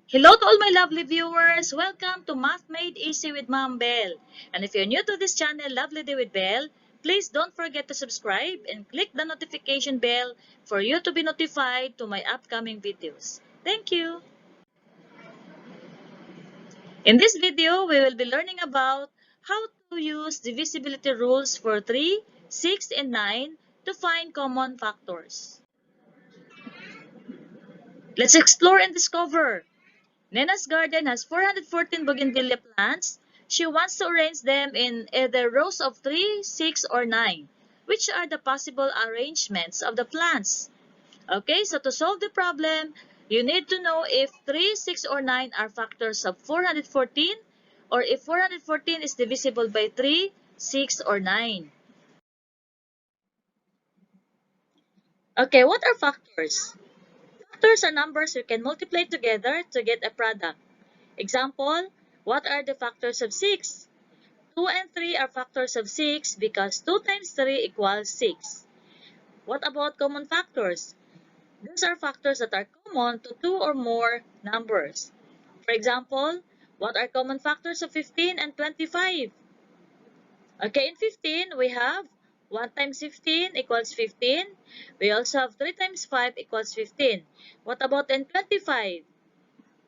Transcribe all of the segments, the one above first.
Hello to all my lovely viewers! Welcome to Math Made Easy with Mom Belle. And if you're new to this channel, Lovely Day with Belle, please don't forget to subscribe and click the notification bell for you to be notified to my upcoming videos. Thank you! In this video, we will be learning about how to use divisibility rules for 3, 6, and 9 to find common factors. Let's explore and discover. Nena's garden has 414 bougainvillea plants. She wants to arrange them in either rows of 3, 6, or 9. Which are the possible arrangements of the plants? Okay, so to solve the problem, you need to know if 3, 6, or 9 are factors of 414 or if 414 is divisible by 3, 6, or 9. Okay, what are factors? Factors are numbers you can multiply together to get a product. Example, what are the factors of 6? 2 and 3 are factors of 6 because 2 times 3 equals 6. What about common factors? These are factors that are common to 2 or more numbers. For example, what are common factors of 15 and 25? Okay, in 15, we have 1 times 15 equals 15. We also have 3 times 5 equals 15. What about in 25?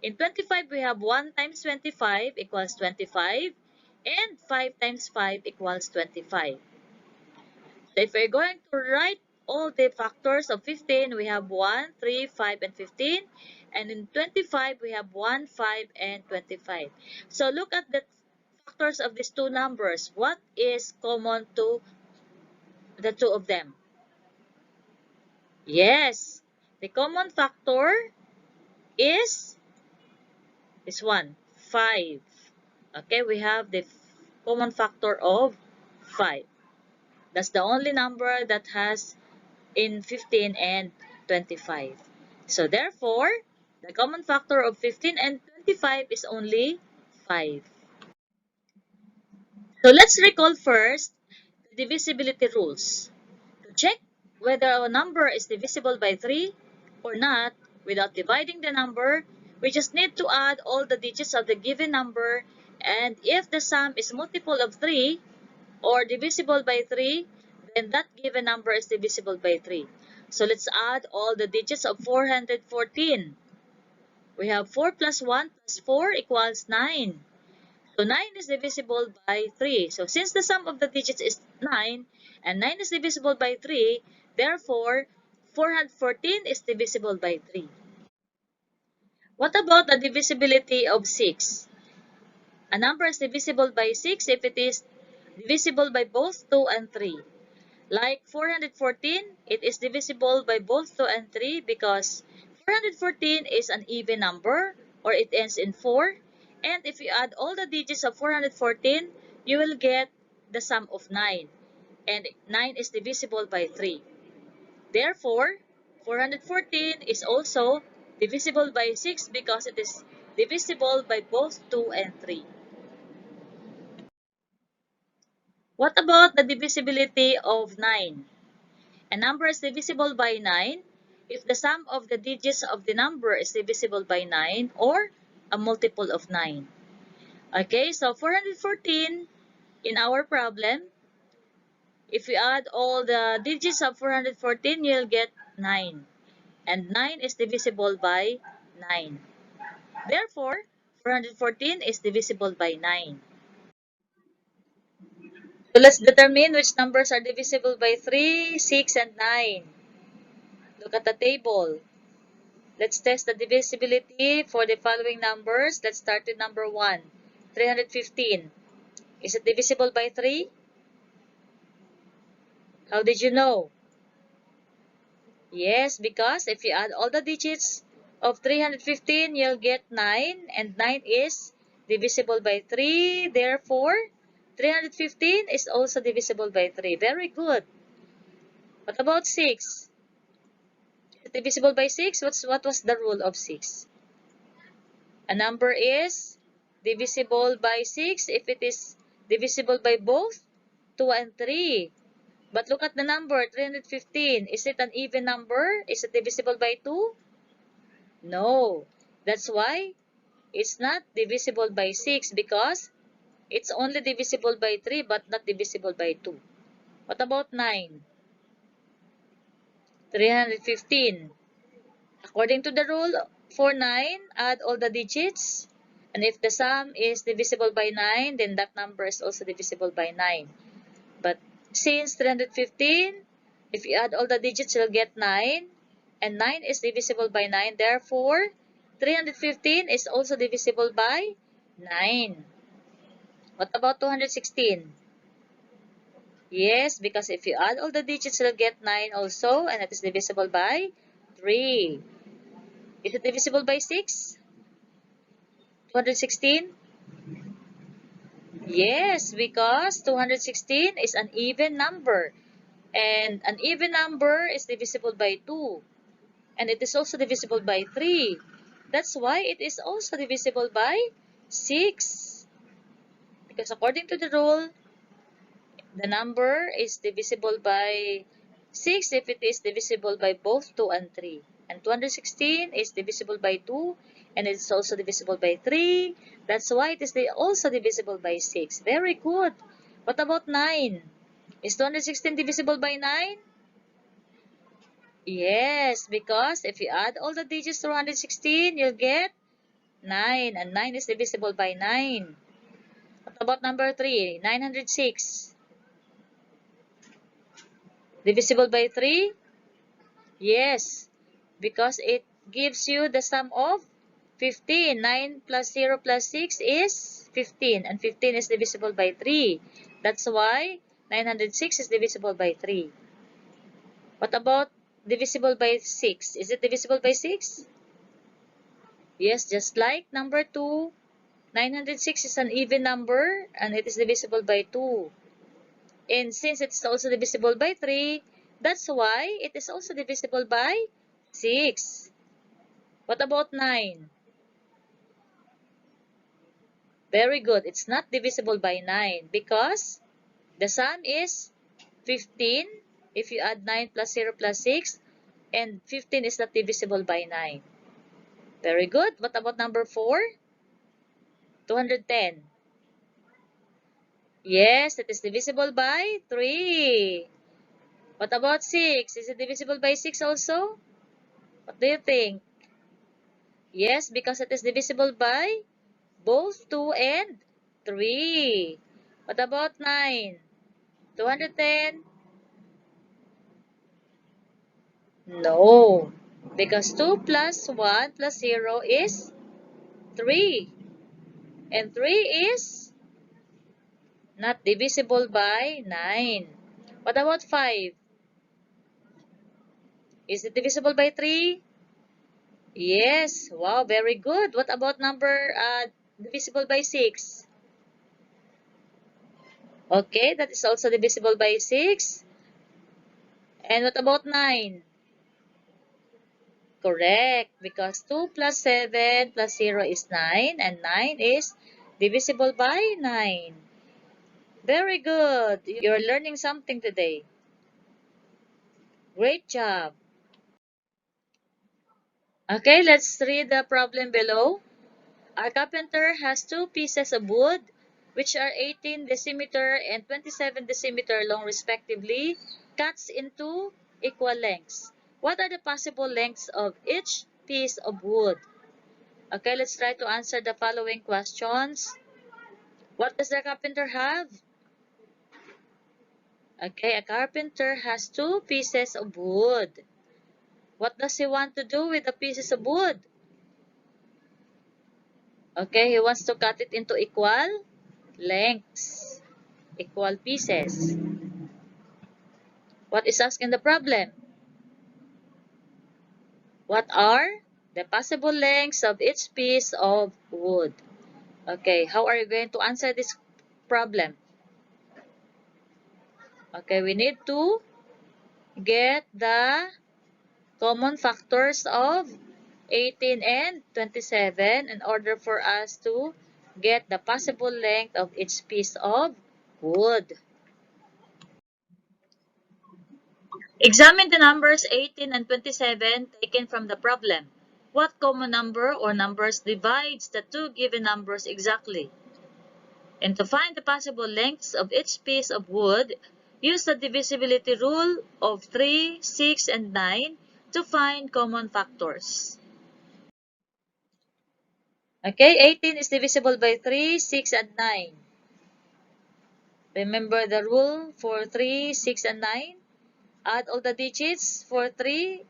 In 25, we have 1 times 25 equals 25. And 5 times 5 equals 25. So if we're going to write all the factors of 15, we have 1, 3, 5, and 15. And in 25, we have 1, 5, and 25. So look at the factors of these two numbers. What is common to the two of them? Yes, the common factor is this one, 5. Okay, we have the common factor of 5. That's the only number that has in 15 and 25. So therefore, the common factor of 15 and 25 is only 5. So let's recall first the divisibility rules. To check whether a number is divisible by 3 or not without dividing the number, we just need to add all the digits of the given number, and if the sum is multiple of 3 or divisible by 3, then that given number is divisible by 3. So let's add all the digits of 414. We have 4 plus 1 plus 4 equals 9. So 9 is divisible by 3. So since the sum of the digits is 9 and 9 is divisible by 3, therefore 414 is divisible by 3. What about the divisibility of 6? A number is divisible by 6 if it is divisible by both 2 and 3. Like 414, it is divisible by both 2 and 3 because 414 is an even number or it ends in 4. And if you add all the digits of 414, you will get the sum of 9. And 9 is divisible by 3. Therefore, 414 is also divisible by 6 because it is divisible by both 2 and 3. What about the divisibility of 9? A number is divisible by 9 if the sum of the digits of the number is divisible by 9 or a multiple of 9. Okay, so 414 in our problem, if we add all the digits of 414, you'll get 9. And 9 is divisible by 9. Therefore, 414 is divisible by 9. So let's determine which numbers are divisible by 3, 6, and 9. Look at the table. Let's test the divisibility for the following numbers. Let's start with number 1, 315. Is it divisible by 3? How did you know? Yes, because if you add all the digits of 315, you'll get 9, and 9 is divisible by 3. Therefore, 315 is also divisible by 3. Very good. What about 6? Is it divisible by 6? What was the rule of 6? A number is divisible by 6 if it is divisible by both 2 and 3. But look at the number, 315. Is it an even number? Is it divisible by 2? No. That's why It's not divisible by 6 because it's only divisible by 3 but not divisible by 2. What about 9? 315. According to the rule, for 9, add all the digits. And if the sum is divisible by 9, then that number is also divisible by 9. But since 315, if you add all the digits, you'll get 9. And 9 is divisible by 9. Therefore, 315 is also divisible by 9. What about 216? Yes, because if you add all the digits, you'll get 9 also. And it is divisible by 3. Is it divisible by 6? 216? Yes, because 216 is an even number. And an even number is divisible by 2. And it is also divisible by 3. That's why it is also divisible by 6. Because according to the rule, the number is divisible by 6 if it is divisible by both 2 and 3. And 216 is divisible by 2 and it is also divisible by 3. That's why it is also divisible by 6. Very good. What about 9? Is 216 divisible by 9? Yes, because if you add all the digits to 216, you'll get 9. And 9 is divisible by 9. What about number 3? 906. Divisible by 3? Yes, because it gives you the sum of 15. 9 plus 0 plus 6 is 15. And 15 is divisible by 3. That's why 906 is divisible by 3. What about divisible by 6? Is it divisible by 6? Yes, just like number 2. 906 is an even number and it is divisible by 2. And since it's also divisible by 3, that's why it is also divisible by 6. What about 9? Very good. It's not divisible by 9 because the sum is 15 if you add 9 plus 0 plus 6 and 15 is not divisible by 9. Very good. What about number 4? 210. Yes, it is divisible by 3. What about 6? Is it divisible by 6 also? What do you think? Yes, because it is divisible by both 2 and 3. What about 9? 210? No, because 2 plus 1 plus 0 is 3. And 3 is not divisible by 9. What about 5? Is it divisible by 3? Yes. Wow, very good. What about number divisible by 6? Okay, that is also divisible by 6. And what about 9? Correct, because 2 plus 7 plus 0 is 9 and 9 is divisible by 9. Very good. You're learning something today. Great job. Okay, let's read the problem below. Our carpenter has two pieces of wood which are 18 decimeter and 27 decimeter long respectively, cuts into equal lengths. What are the possible lengths of each piece of wood? Okay, let's try to answer the following questions. What does the carpenter have? Okay, a carpenter has two pieces of wood. What does he want to do with the pieces of wood? Okay, he wants to cut it into equal lengths, equal pieces. What is asked in the problem? What are the possible lengths of each piece of wood? Okay, how are you going to answer this problem? Okay, we need to get the common factors of 18 and 27 in order for us to get the possible length of each piece of wood. Examine the numbers 18 and 27 taken from the problem. what common number or numbers divides the two given numbers exactly. And to find the possible lengths of each piece of wood, use the divisibility rule of 3, 6, and 9 to find common factors. Okay, 18 is divisible by 3, 6, and 9. Remember the rule for 3, 6, and 9? Add all the digits for 3.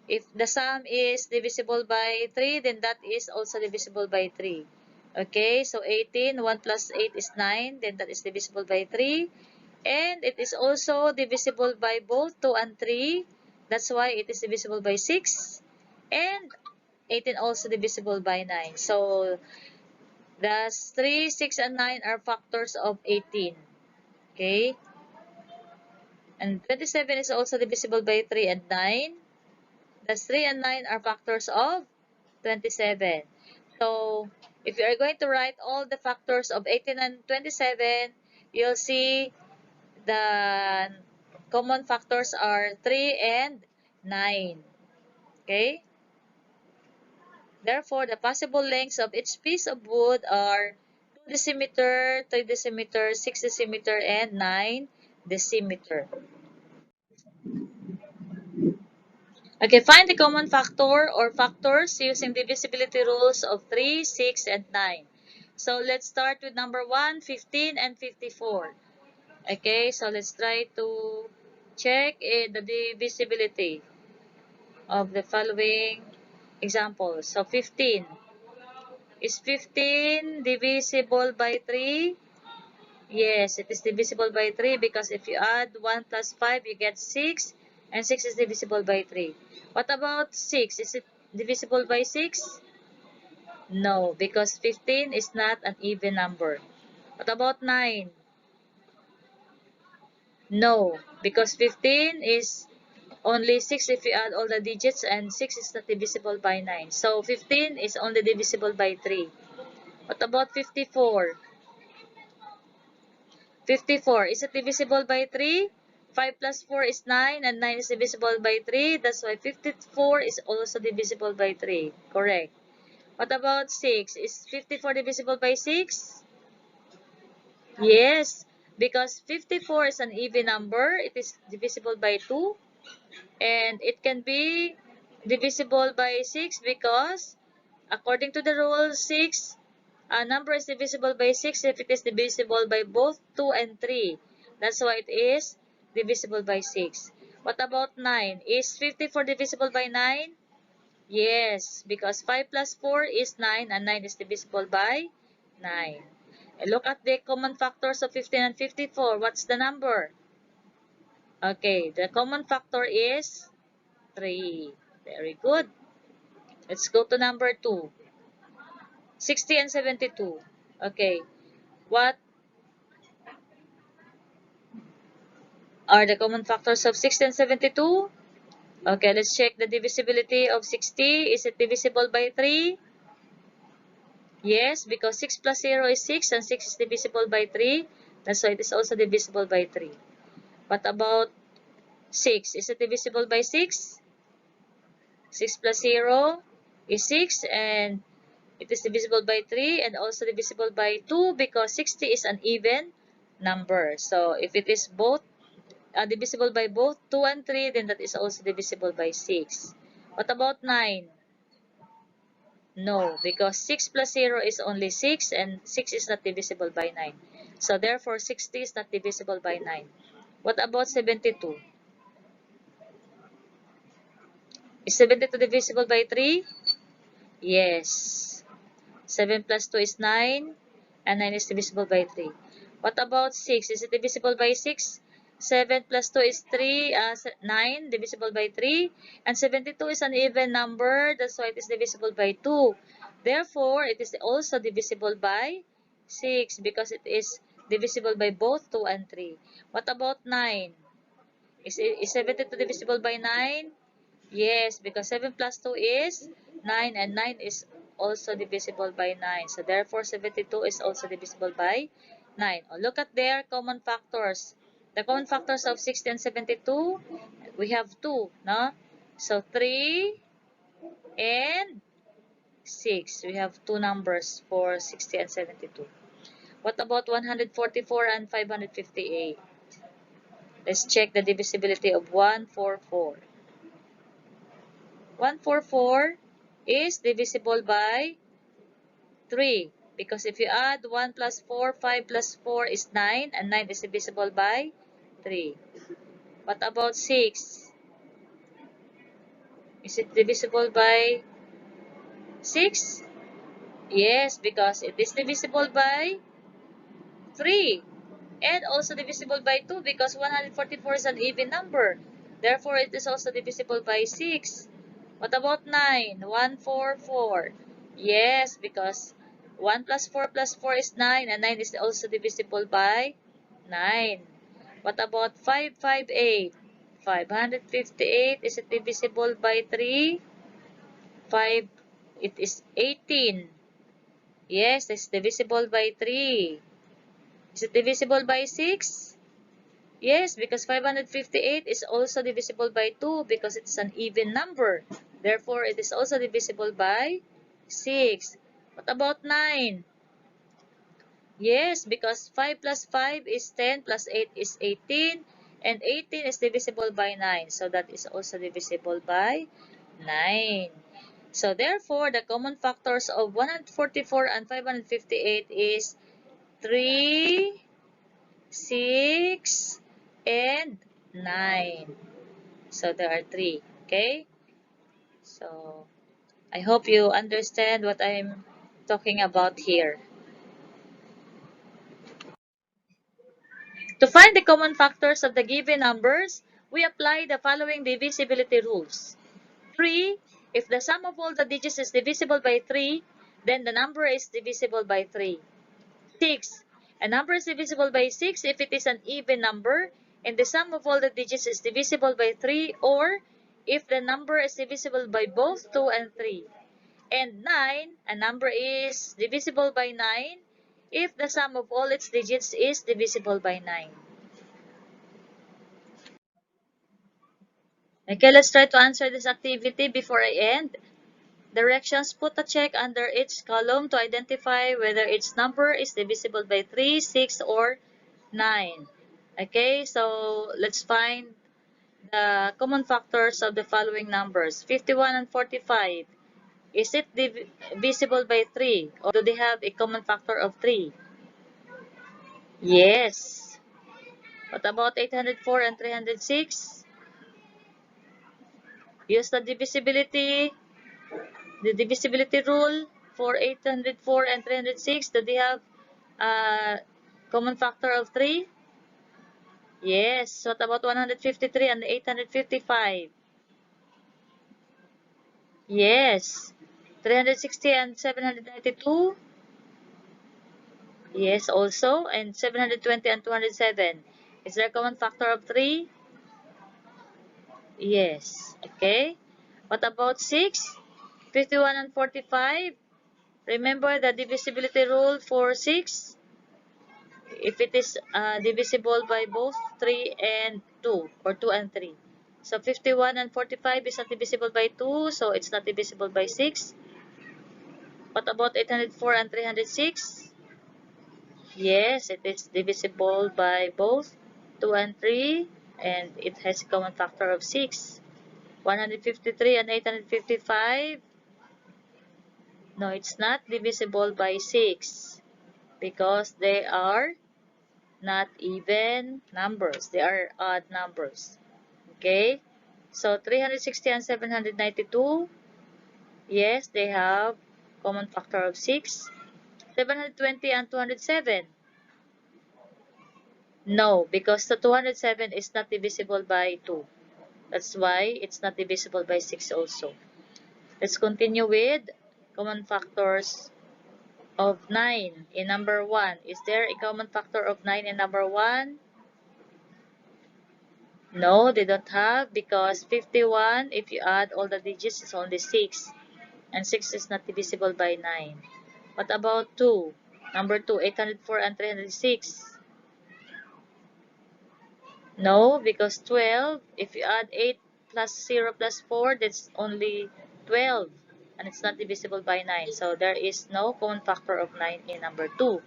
If the sum is divisible by 3, then that is also divisible by 3. Okay, so 18, 1 plus 8 is 9, then that is divisible by 3. And it is also divisible by both 2 and 3. That's why it is divisible by 6. And 18 also divisible by 9. So, the 3, 6, and 9 are factors of 18. Okay? And 27 is also divisible by 3 and 9. Thus 3 and 9 are factors of 27. So, if you are going to write all the factors of 18 and 27, you'll see the common factors are 3 and 9. Okay? Therefore, the possible lengths of each piece of wood are 2 decimeter, 3 decimeter, 6 decimeter, and 9 decimeter. Okay, find the common factor or factors using divisibility rules of 3, 6, and 9. So, let's start with number 1, 15, and 54. Okay, so let's try to check the divisibility of the following examples. So, 15. Is 15 divisible by 3? Yes, it is divisible by 3 because if you add 1 plus 5, you get 6. And 6 is divisible by 3. What about 6? Is it divisible by 6? No, because 15 is not an even number. What about 9? No, because 15 is only 6 if you add all the digits and 6 is not divisible by 9. So 15 is only divisible by 3. What about 54? 54, is it divisible by 3? 5 plus 4 is 9 and 9 is divisible by 3. That's why 54 is also divisible by 3. Correct. What about 6? Is 54 divisible by 6? Yes, because 54 is an even number. It is divisible by 2. And it can be divisible by 6 because according to the rule 6, a number is divisible by 6 if it is divisible by both 2 and 3. That's why it is divisible by 6. What about 9? Is 54 divisible by 9? Yes, because 5 plus 4 is 9 and 9 is divisible by 9. And look at the common factors of 15 and 54. What's the number? Okay, the common factor is 3. Very good. Let's go to number 2. 60 and 72. Okay. What are the common factors of 60 and 72? Okay, let's check the divisibility of 60. Is it divisible by 3? Yes, because 6 plus 0 is 6 and 6 is divisible by 3. That's why it is also divisible by 3. What about 6? Is it divisible by 6? 6 plus 0 is 6 and it is divisible by 3 and also divisible by 2 because 60 is an even number. So, if it is both divisible by both 2 and 3, then that is also divisible by 6. What about 9? No, because 6 plus 0 is only 6 and 6 is not divisible by 9. So, therefore, 60 is not divisible by 9. What about 72? Is 72 divisible by 3? Yes. 7 plus 2 is 9 and 9 is divisible by 3. What about 6? Is it divisible by 6? 7 plus 2 is 3, 9, divisible by 3. And 72 is an even number, that's why it is divisible by 2. Therefore, it is also divisible by 6 because it is divisible by both 2 and 3. What about 9? Is 72 divisible by 9? Yes, because 7 plus 2 is 9 and 9 is also divisible by 9. So, therefore, 72 is also divisible by 9. Oh, look at their common factors. The common factors of 60 and 72, we have 2, no? So, 3 and 6. We have two numbers for 60 and 72. What about 144 and 558? Let's check the divisibility of 144. 144 is divisible by 3. Because if you add 1 plus 4, 5 plus 4 is 9, and 9 is divisible by 3. What about 6? Is it divisible by 6? Yes, because it is divisible by 3. And also divisible by 2 because 144 is an even number. Therefore, it is also divisible by 6. What about 9? 144. Yes, because 1 plus 4 is 9 and 9 is also divisible by 9. What about 558? 558, is it divisible by 3? 5, it is 18. Yes, it's divisible by 3. Is it divisible by 6? Yes, because 558 is also divisible by 2 because it's an even number. Therefore, it is also divisible by 6. What about 9? Yes, because 5 plus 5 is 10 plus 8 is 18 and 18 is divisible by 9. So that is also divisible by 9. So therefore, the common factors of 144 and 558 is 3, 6, and 9. So there are 3. Okay? So I hope you understand what I'm talking about here. To find the common factors of the given numbers, we apply the following divisibility rules. 3. If the sum of all the digits is divisible by 3, then the number is divisible by 3. 6. A number is divisible by 6 if it is an even number and the sum of all the digits is divisible by 3, or if the number is divisible by both 2 and 3. And 9, a number is divisible by 9 if the sum of all its digits is divisible by 9. Okay, let's try to answer this activity before I end. Directions: put a check under each column to identify whether its number is divisible by 3, 6, or 9. Okay, so let's find the common factors of the following numbers. 51 and 45. Is it divisible by 3 or do they have a common factor of 3? Yes. What about 804 and 306? Use the divisibility rule for 804 and 306. Do they have a common factor of 3? Yes. What about 153 and 855? Yes. 360 and 792? Yes, also. And 720 and 207. Is there a common factor of 3? Yes. Okay. What about 6? 51 and 45? Remember the divisibility rule for 6? If it is divisible by both 3 and 2, or 2 and 3. So 51 and 45 is not divisible by 2, so it's not divisible by 6. What about 804 and 306? Yes, it is divisible by both 2 and 3, and it has a common factor of 6. 153 and 855? No, it's not divisible by 6 because they are not even numbers. They are odd numbers. Okay? So 360 and 792, yes, they have common factor of 6. 720 and 207, no, because the 207 is not divisible by 2. That's why it's not divisible by 6 also. Let's continue with common factors of 9 in number 1. Is there a common factor of 9 in number 1? No, they don't have, because 51, if you add all the digits, is only 6. And 6 is not divisible by 9. What about 2? Number 2, 804 and 306. No, because 12, if you add 8 plus 0 plus 4, that's only 12. And it's not divisible by 9. So there is no common factor of 9 in number 2.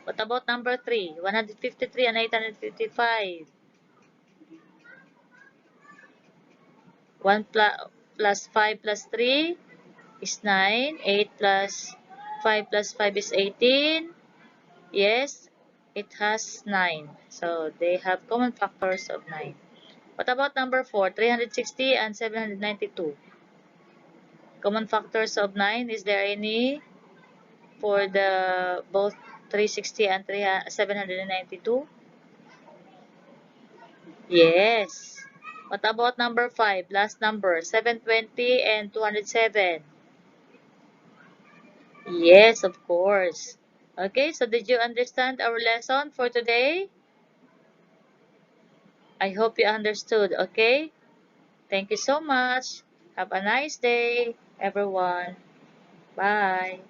What about number 3? 153 and 855. 1 plus 5 plus 3 is 9. 8 plus 5 plus 5 is 18. Yes, it has 9. So they have common factors of 9. What about number 4? 360 and 792. Common factors of 9. Is there any for the both 360 and 792? Yes. What about number 5? Last number, 720 and 207. Yes, of course. Okay, so did you understand our lesson for today? I hope you understood, okay? Thank you so much. Have a nice day, everyone. Bye.